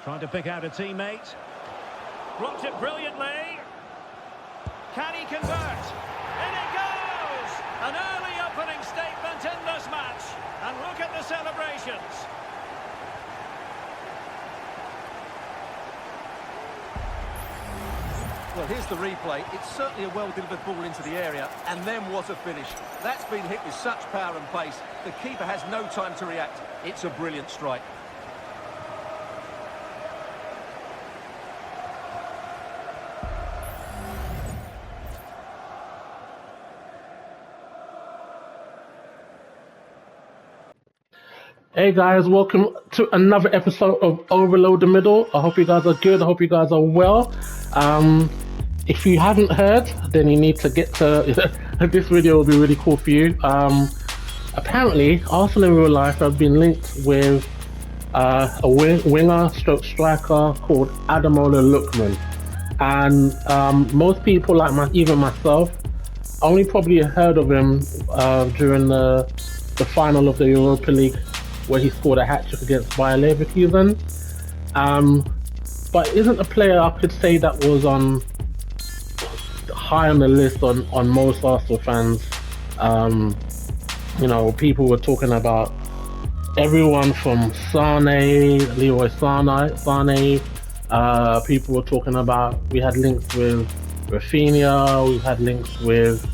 Trying to pick out a teammate. Blocked it brilliantly. Can he convert? In it goes! An early opening statement in this match. And look at the celebrations. Well, here's the replay. It's certainly a well-delivered ball into the area, and then what a finish. That's been hit with such power and pace. The keeper has no time to react. It's a brilliant strike. Hey guys, welcome to another episode of Overload the Middle. I hope you guys are good. I hope you guys are well. If you haven't heard, then you need to get to this video. Will be really cool for you. Apparently, Arsenal in real life have been linked with a winger stroke striker called Ademola Lookman, and most people, like even myself, only probably heard of him during the final of the Europa League, where he scored a hat-trick against Bayer Leverkusen. But isn't a player I could say that was high on the list on most Arsenal fans. You know, people were talking about everyone from Leroy Sane. People were talking about, we had links with Rafinha, we had links with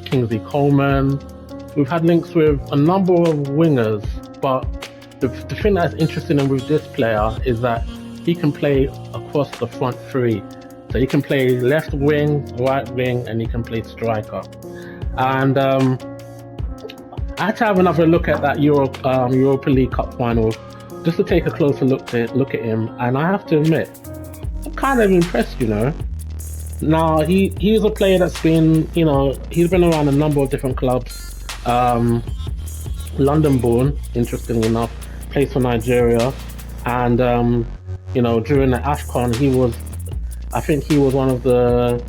Kingsley Coleman. We've had links with a number of wingers, but the thing that's interesting with this player is that he can play across the front three. So he can play left wing, right wing, and he can play striker. And I had to have another look at that Europa League Cup final just to take a closer look at him. And I have to admit, I'm kind of impressed, you know. Now, he's a player that's been, you know, he's been around a number of different clubs. London born, interestingly enough, plays for Nigeria, and you know, during the AFCON I think he was one of the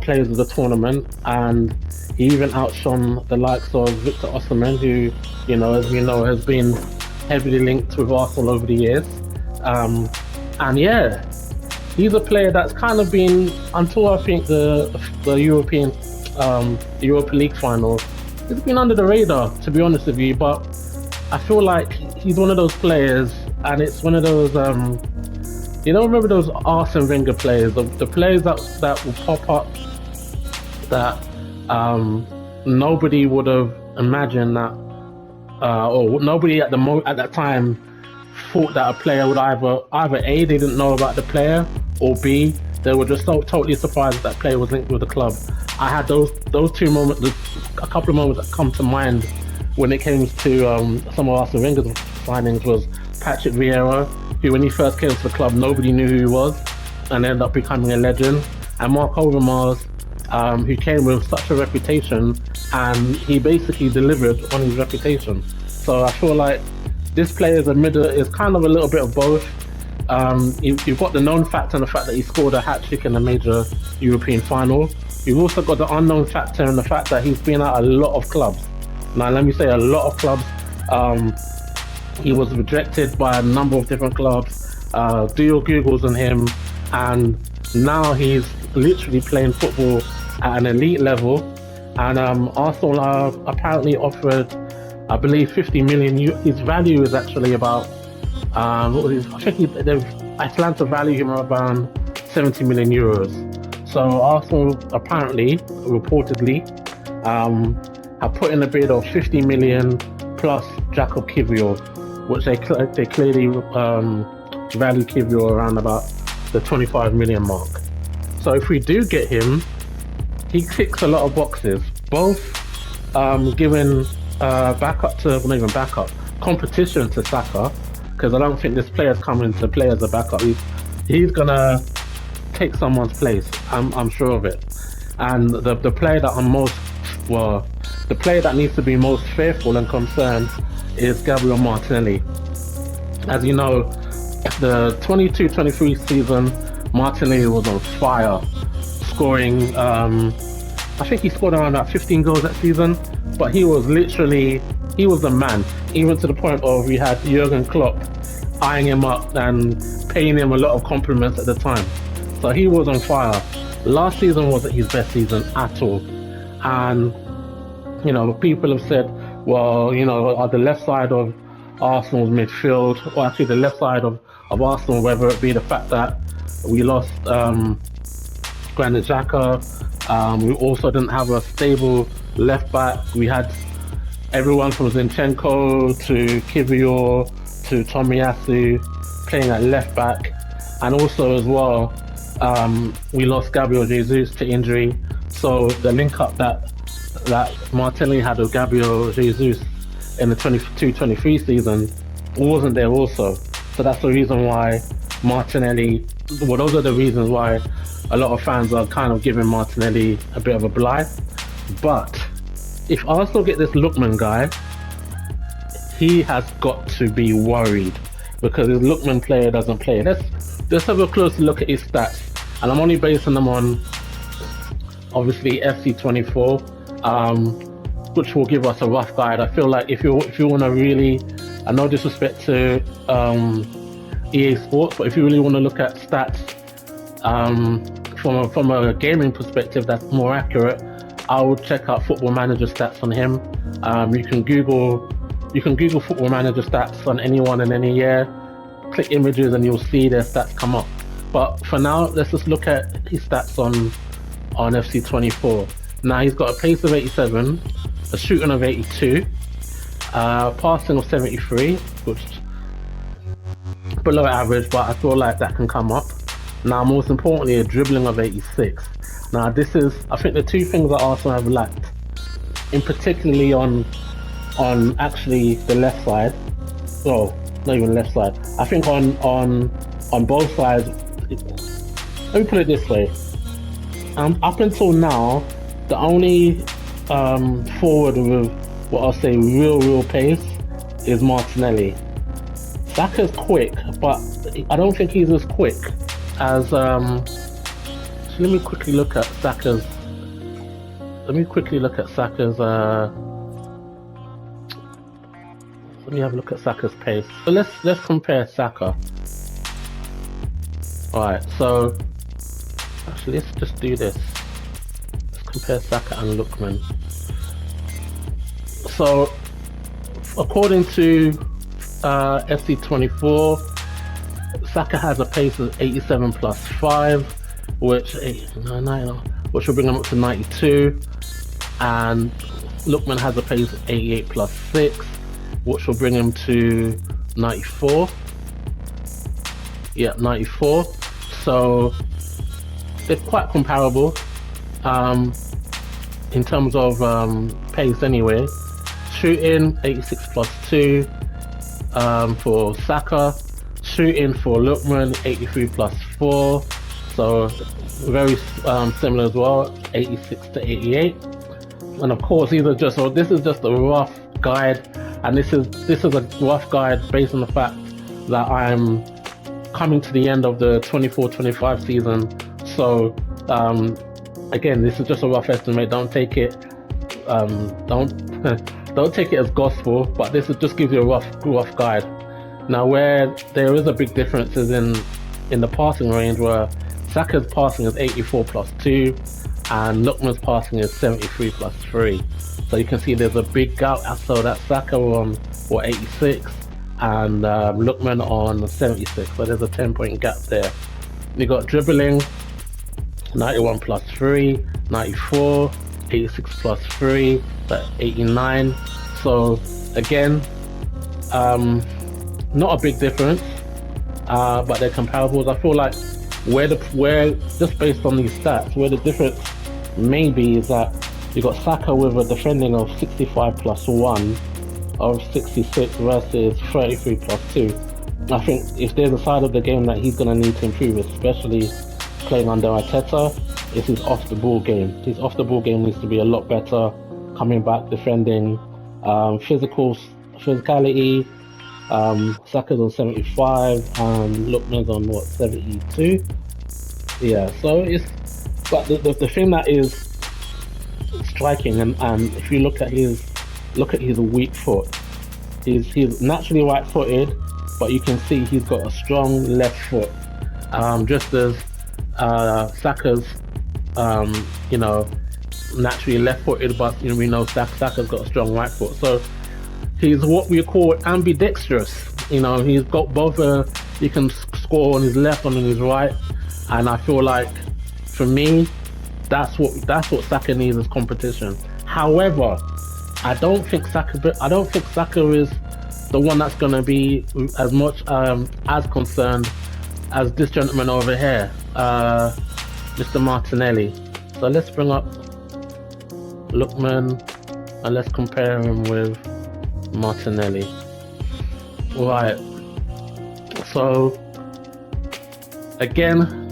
players of the tournament, and he even outshone the likes of Victor Osimhen, who, you know, as we know, has been heavily linked with Arsenal over the years. And yeah, he's a player that's kind of been, until I think the Europa League final, it's been under the radar, to be honest with you. But I feel like he's one of those players, and it's one of those, you know, remember those Arsene Wenger players, the players that will pop up that nobody would have imagined that, or nobody at that time thought that a player would either A, they didn't know about the player, or B, they were just so totally surprised that player was linked with the club. I had those two moments, a couple of moments that come to mind when it came to some of Arsene Wenger's signings was Patrick Vieira, who when he first came to the club, nobody knew who he was, and ended up becoming a legend. And Mark Overmars, who came with such a reputation, and he basically delivered on his reputation. So I feel like this player is kind of a little bit of both. You've got the known factor and the fact that he scored a hat-trick in a major European final. You've also got the unknown factor and the fact that he's been at a lot of clubs. Now, let me say a lot of clubs. He was rejected by a number of different clubs. Do your Googles on him, and now he's literally playing football at an elite level. And Arsenal are apparently offered, I believe, 50 million. His value is actually about, I think Atlanta value him around 70 million euros. So Arsenal apparently, reportedly, have put in a bid of 50 million plus Jacob Kivior, which they clearly value Kivior around about the 25 million mark. So if we do get him, he ticks a lot of boxes, both giving competition to Saka, because I don't think this player's coming to play as a backup. He's gonna take someone's place, I'm sure of it. And the player that the player that needs to be most fearful and concerned is Gabriel Martinelli. As you know, the 22-23 season, Martinelli was on fire, scoring, I think he scored around 15 goals that season, but he was the man, even to the point of we had Jurgen Klopp eyeing him up and paying him a lot of compliments at the time. So he was on fire. Last season wasn't his best season at all. And, you know, people have said, well, you know, on the left side of Arsenal's midfield, or actually the left side of Arsenal, whether it be the fact that we lost Granit Xhaka, we also didn't have a stable left back. We had everyone from Zinchenko to Kivior to Tomiyasu playing at left back, and also as well we lost Gabriel Jesus to injury. So the link up that Martinelli had with Gabriel Jesus in the 22-23 season wasn't there also. So that's the reason why Martinelli, well, those are the reasons why a lot of fans are kind of giving Martinelli a bit of a blight. But if Arsenal get this Lookman guy, he has got to be worried because his Lookman player doesn't play. Let's have a closer look at his stats, and I'm only basing them on obviously FC24, which will give us a rough guide. I feel like if you want to really, and no disrespect to EA Sports, but if you really want to look at stats from a gaming perspective that's more accurate, I would check out Football Manager stats on him. You can Google Football Manager stats on anyone in any year, click images and you'll see their stats come up. But for now, let's just look at his stats on FC24. Now he's got a pace of 87, a shooting of 82, passing of 73, which is below average, but I feel like that can come up. Now, most importantly, a dribbling of 86. Now, I think the two things that Arsenal have lacked, in particularly on actually the left side, well, not even left side, I think on both sides. Let me put it this way. Up until now, the only forward with what I'll say real pace is Martinelli. Saka's quick, but I don't think he's as quick as. So let me quickly look at Saka's. Let me have a look at Saka's pace. So let's compare Saka. Alright, so actually let's just do this. Let's compare Saka and Lookman. So according to FC24, Saka has a pace of 87 plus 5, which will bring him up to 92, and Lookman has a pace of 88 plus 6, which will bring him to 94. Yeah, 94. So they're quite comparable in terms of pace anyway. Shooting 86 plus 2 for Saka. Shooting for Lookman 83 plus 4. So very similar as well, 86 to 88. And of course, this is just a rough guide, and this is a rough guide based on the fact that I'm coming to the end of the 24-25 season. So again, this is just a rough estimate. Don't take it don't take it as gospel, but this just gives you a rough guide. Now, where there is a big difference is in the passing range, where Saka's passing is 84 plus 2 and Lookman's passing is 73 plus 3. So you can see there's a big gap. So that's Saka on 86 and Lookman on 76. So there's a 10-point gap there. You got dribbling 91 plus 3, 94, 86 plus 3, that's 89. So again, not a big difference, but they're comparables. I feel like where just based on these stats, where the difference may be is that you got Saka with a defending of 65 plus 1 of 66 versus 33 plus 2. I think if there's a side of the game that he's going to need to improve, especially playing under Arteta, it's his off the ball game. His off the ball game needs to be a lot better, coming back, defending, physicality. Saka's on 75 and Lookman's on 72. Yeah, so but the thing that is striking, and if you look at his weak foot, he's naturally right-footed, but you can see he's got a strong left foot, just as Saka's, you know, naturally left-footed, but you know, we know Saka's got a strong right foot. So he's what we call ambidextrous. You know, he's got both. He can score on his left and on his right, and I feel like, for me, that's what Saka needs as competition. However, I don't think Saka is the one that's going to be as much as concerned as this gentleman over here, Mr. Martinelli. So let's bring up Lookman and let's compare him with Martinelli. Right. So again,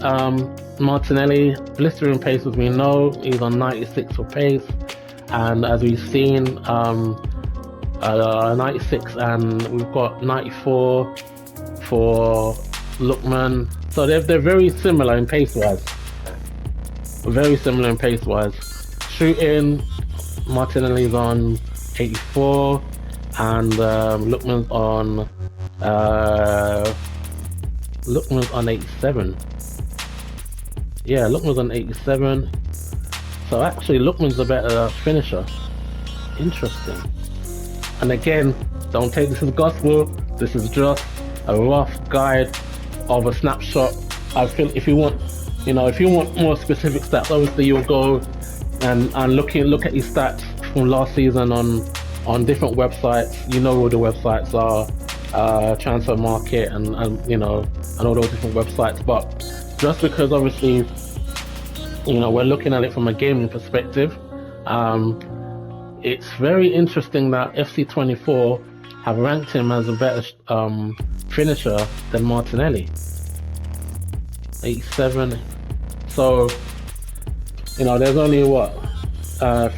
Martinelli, blistering pace, as we know, he's on 96 for pace, and as we've seen, 96, and we've got 94 for Lookman. So they're very similar in pace wise. Very similar in pace wise. Shooting, Martinelli's on 84, and Lookman's on 87. Yeah, Lookman's on 87. So actually, Lookman's a better finisher. Interesting. And again, don't take this as gospel. This is just a rough guide of a snapshot. I feel if you want more specific stats, obviously you'll go and look at his stats from last season on different websites. You know all the websites are, Transfer Market and all those different websites. But just because obviously, you know, we're looking at it from a gaming perspective, it's very interesting that FC24 have ranked him as a better finisher than Martinelli. 87. So, you know, there's only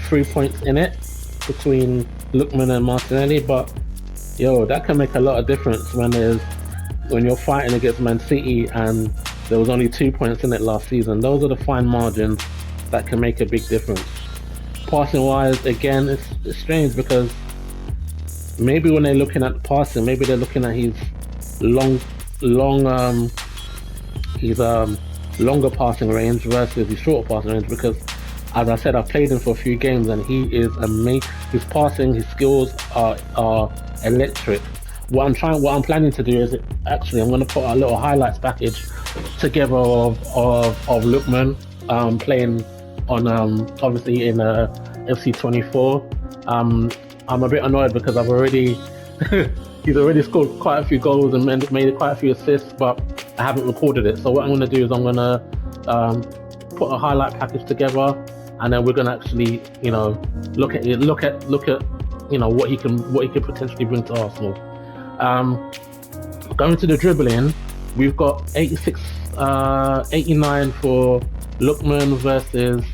3 points in it between Lookman and Martinelli, but yo, that can make a lot of difference when you're fighting against Man City and there was only 2 points in it last season. Those are the fine margins that can make a big difference. Passing wise, again, it's strange because maybe when they're looking at the passing, maybe they're looking at his longer passing range versus his shorter passing range, because as I said, I've played him for a few games and he is amazing. His passing, his skills are electric. What I'm planning to do is I'm going to put a little highlights package together of Lookman playing on obviously in FC24. I'm a bit annoyed because he's already scored quite a few goals and made quite a few assists, but I haven't recorded it. So what I'm going to do is I'm going to put a highlight package together, and then we're going to actually, you know, look at you know what he can potentially bring to Arsenal. Going to the dribbling, we've got 86, 89 for Lookman versus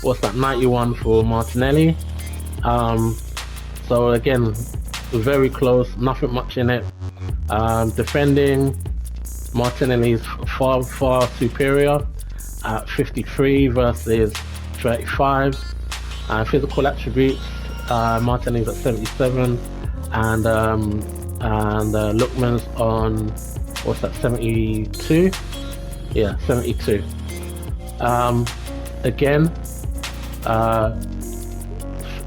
91 for Martinelli. So again, very close, nothing much in it. Defending, Martinelli is far superior at 53 versus 35. Physical attributes, Martinelli is at 77, and Lookman's on 72? Yeah, 72. Again,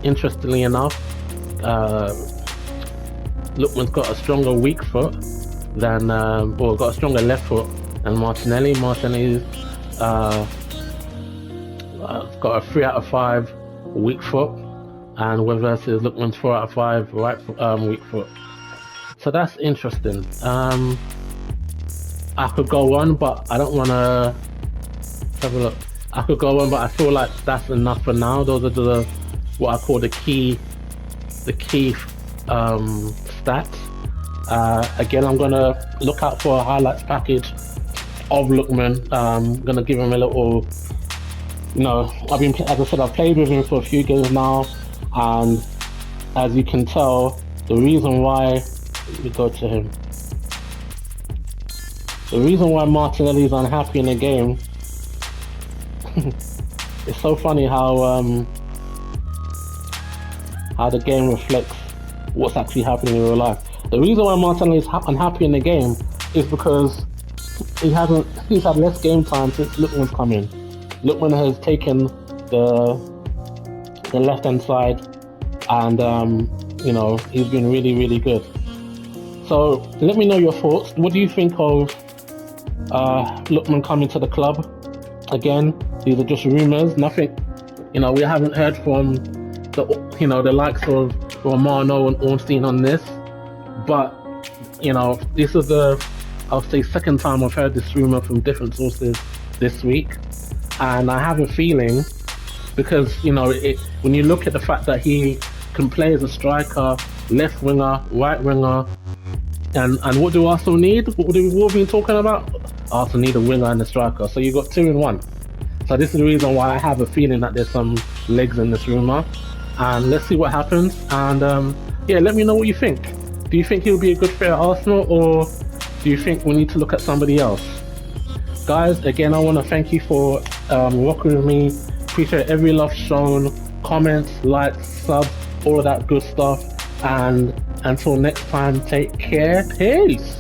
interestingly enough, Lookman's got a stronger weak foot than, got a stronger left foot than Martinelli. Martinelli's got a 3 out of 5 weak foot, and versus Lookman's 4 out of 5 right foot, weak foot. So that's interesting. I could go on, but I don't want to have a look. I could go on, but I feel like that's enough for now. Those are what I call the key stats. Again, I'm gonna look out for a highlights package of Lookman. I'm gonna give him a little, you know, as I said, I've played with him for a few games now, and as you can tell, the reason why we go to him, the reason why Martinelli is unhappy in the game. It's so funny how the game reflects what's actually happening in real life. The reason why Martinelli is unhappy in the game is because he's had less game time since Lookman's come in. Lookman has taken the left hand side, and you know, he's been really, really good. So let me know your thoughts. What do you think of Lookman coming to the club? Again, these are just rumours. Nothing, you know, we haven't heard from the likes of Romano and Ornstein on this. But you know, this is I'll say second time I've heard this rumour from different sources this week, and I have a feeling, because you know, when you look at the fact that he can play as a striker, left winger, right winger, and what do Arsenal need? What have we been talking about? Arsenal need a winger and a striker, so you got 2 in 1. So this is the reason why I have a feeling that there's some legs in this rumour, and let's see what happens. And yeah, let me know what you think. Do you think he'll be a good fit at Arsenal, or do you think we need to look at somebody else? Guys, again, I want to thank you for rocking with me. Appreciate every love shown, comments, likes, subs, all of that good stuff. And until next time, take care. Peace.